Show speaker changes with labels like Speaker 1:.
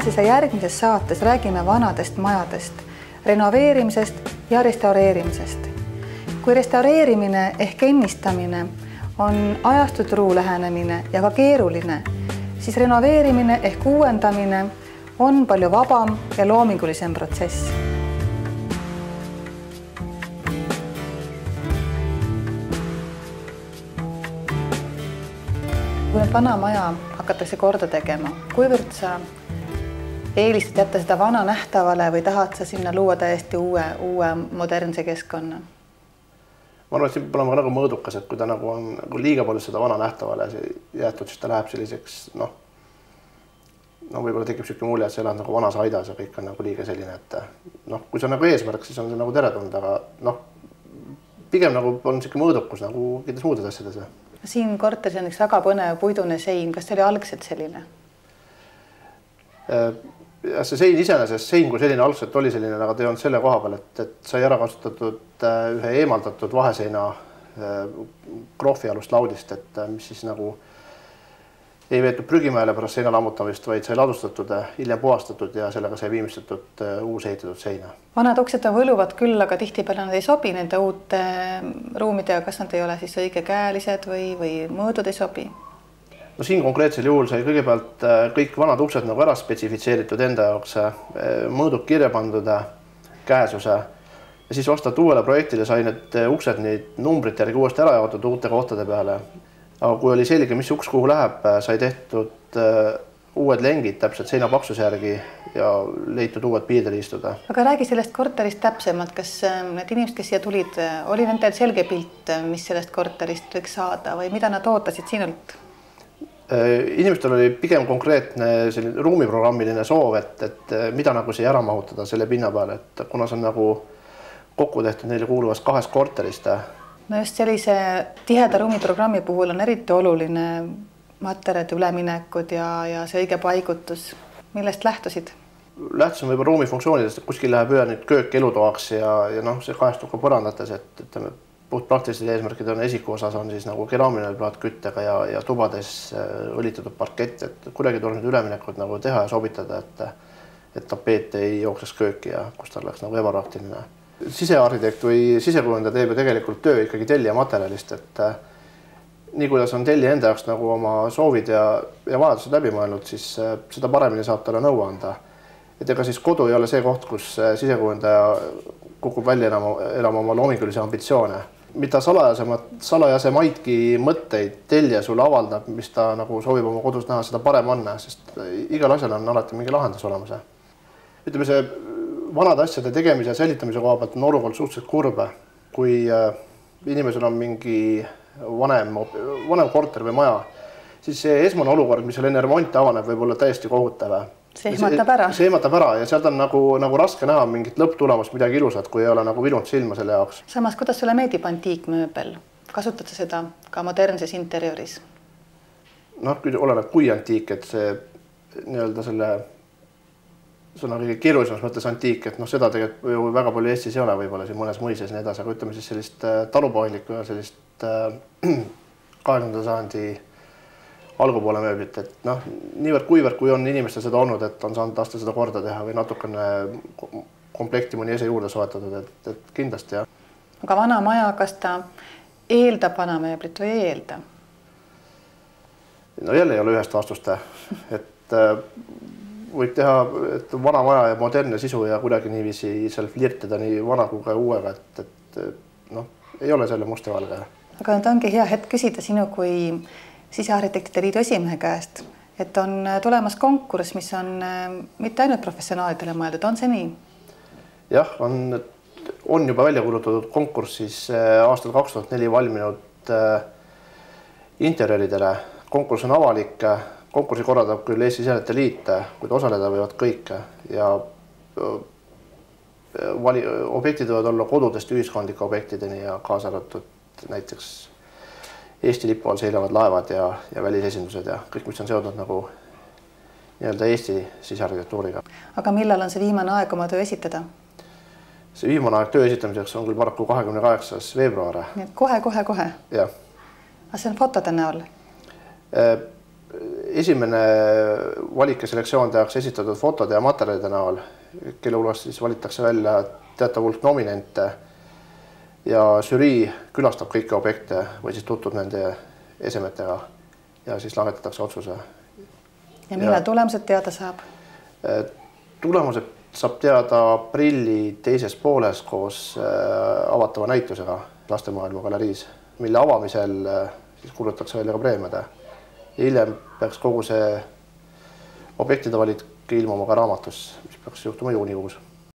Speaker 1: Tänases ja järgmises saates räägime vanadest majadest, renoveerimisest ja restaureerimisest. Kui restaureerimine ehk ennistamine on ajastuturu lähenemine ja ka keeruline, siis renoveerimine ehk uuendamine on palju vabam ja loomingulisem protsess. Kui nüüd vana maja hakatakse korda tegema, kuivõrd sa eelistad jätta seda vana nähtavale või tahad sa sinna luua täiesti uue modernse keskkonna?
Speaker 2: Ma arvan, et siin peab olema nagu mõõdukas, et kui ta nagu on liiga palju seda vana nähtavale jäetud, siis ta läheb selliseks, võib-olla tekib selline mulje, et sa elad nagu vanas aidas ja kõik on nagu liiga selline, et kui see on nagu eesmärk, siis on see nagu teretulnud, aga pigem nagu on selline mõõdukus nagu kõikides muudes asjades.
Speaker 1: Siin korteris on üks väga põnev puidune sein. Kas see oli algselt selline?
Speaker 2: See sein iseenesest, sein kui selline algselt oli selline, aga ta ei olnud selle koha peal, et sai ära kasutatud ühe eemaldatud vaheseina krohvialust laudist, et mis siis nagu ei veetud prügimäele pärast seina lammutamist, vaid sai ladustatud, hiljem puhastatud ja sellega sai viimistletud uus ehitatud seina. Vanad
Speaker 1: uksed on võluvad küll, aga tihtipeale nad ei sobi nende uute ruumidega. Kas nad ei ole siis õigekäelised või mõõdud ei sobi?
Speaker 2: Siin konkreetsel juhul sai kõigepealt kõik vanad uksed nagu ära spetsifitseeritud enda jaoks, mõõdud kirja pandud, käesuse ja siis vastavalt uuele projektile sai need uksed neid numbrite järgi uuesti ära jaotud uute kohtade peale. Aga kui oli selge, mis uks kuhu läheb, sai tehtud uued lengid täpselt seina paksuse järgi ja leitud uued piirdele istuda.
Speaker 1: Aga räägi sellest korterist täpsemalt. Kas need inimesed, kes siia tulid, oli nendel selge pilt, mis sellest korterist võiks saada või mida nad ootasid sinult?
Speaker 2: Inimestel oli pigem konkreetne ruumiprogrammiline soov, et mida nagu siia ära mahutada selle pinna peale, et kuna see on nagu kokku tehtud neile kuuluvast 2 korterist.
Speaker 1: Just sellise tiheda ruumiprogrammi puhul on eriti oluline materjalide üleminekud ja see õige paigutus. Millest lähtusid?
Speaker 2: Lähtusin võib-olla ruumi funktsioonidest, et kuskil läheb üle nüüd köök elutoaks ja see kajastub ka põrandates, et ütleme, puht praktilised eesmärgid on esiku osas on siis nagu keraamiline plaatküttega ja tubades õlitatud parkett, et kuidagi tuleb nüüd üleminekud nagu teha ja sobitada, et tapeet ei jookseks kööki ja kus ta oleks nagu ebapraktiline. Sisearhitekt või sisekujundaja teeb ju tegelikult töö ikkagi tellija materjalist, et nii kuidas on tellija enda jaoks nagu oma soovid ja vajadused läbi mõelnud, siis seda paremini saab talle nõu anda. Et ega siis kodu ei ole see koht, kus sisekujundaja kukub välja elama oma loomingulisi ambitsioone. Mida salajasemaidki mõtteid tellija sulle avaldab, mis ta nagu soovib oma kodus näha, seda parem on, sest igal asjal on alati mingi lahendus olemas. Ütleme, see vanade asjade tegemise ja säilitamise koha pealt on olukord suhteliselt kurbe. Kui inimesel on mingi vanem korter või maja, siis see esmane olukord, mis seal enne remonti avaneb, võib olla täiesti kohutav.
Speaker 1: See ehmatab ära.
Speaker 2: See ehmatab ära ja sealt on nagu raske näha mingit lõpptulemust midagi ilusat, kui ei ole nagu vilunud silma selle jaoks.
Speaker 1: Samas, kuidas sulle meeldib antiikmööbel? Kasutad sa seda ka modernses interjööris?
Speaker 2: Oleneb kui antiik, et see nii-öelda see on kõige keerulisemas mõttes antiik, et seda tegelikult väga palju Eestis ei ole, võib-olla siin mõnes mõises nii edasi, aga ütleme siis sellist talupohlikku ja sellist 20. sajandi algupoole mööblit, et niivõrd kuivõrd, kui on inimestel seda olnud, et on saanud lasta seda korda teha või natukene komplekti mõni ese juurde soetatud, et kindlasti jah.
Speaker 1: Aga vana maja, kas ta eeldab vana mööblit või ei eelda?
Speaker 2: Jälle ei ole ühest vastust, et võib teha vana maja ja modernne sisu ja kuidagi niiviisi seal flirtida nii vana kui ka uuega, et ei ole selle musta valge.
Speaker 1: Aga nüüd ongi hea hetk küsida sinu kui sisearhitektide liidu esimehe käest, et on tulemas konkurss, mis on mitte ainult professionaalidele mõeldud, on see nii?
Speaker 2: Jah, on juba välja kuulutatud konkurss siis aastal 2004 valminud interjööridele. Konkurss on avalik, konkursi korraldab küll Eesti Sisearhitektide Liit, kuid osaleda võivad kõik ja objektid võivad olla kodudest ühiskondlike objektideni ja kaasa arvatud näiteks Eesti lipu all seilavad laevad ja välisesindused ja kõik, mis on seotud nagu nii-öelda Eesti sisearhitektuuriga.
Speaker 1: Aga millal on see viimane aeg oma töö esitada?
Speaker 2: See viimane aeg töö esitamiseks on küll paraku 28. veebruar.
Speaker 1: Kohe.
Speaker 2: Jah.
Speaker 1: Aga see on fotode näol?
Speaker 2: esimene valik ja selektsioon tehakse esitatud fotode ja materjalide näol, kelle hulgast siis valitakse välja teatav hulk nominente ja žürii külastab kõiki objekte või siis tutvub nende esemetega ja siis langetatakse otsuse.
Speaker 1: Ja millal tulemused teada saab?
Speaker 2: Tulemused saab teada aprilli teises pooles koos avatava näitusega Lastemaailma galeriis, mille avamisel siis kuulutatakse välja ka preemiade. Hiljem peaks kogu see objektide valik ilmuma ka raamatus, mis peaks juhtuma juunikuus.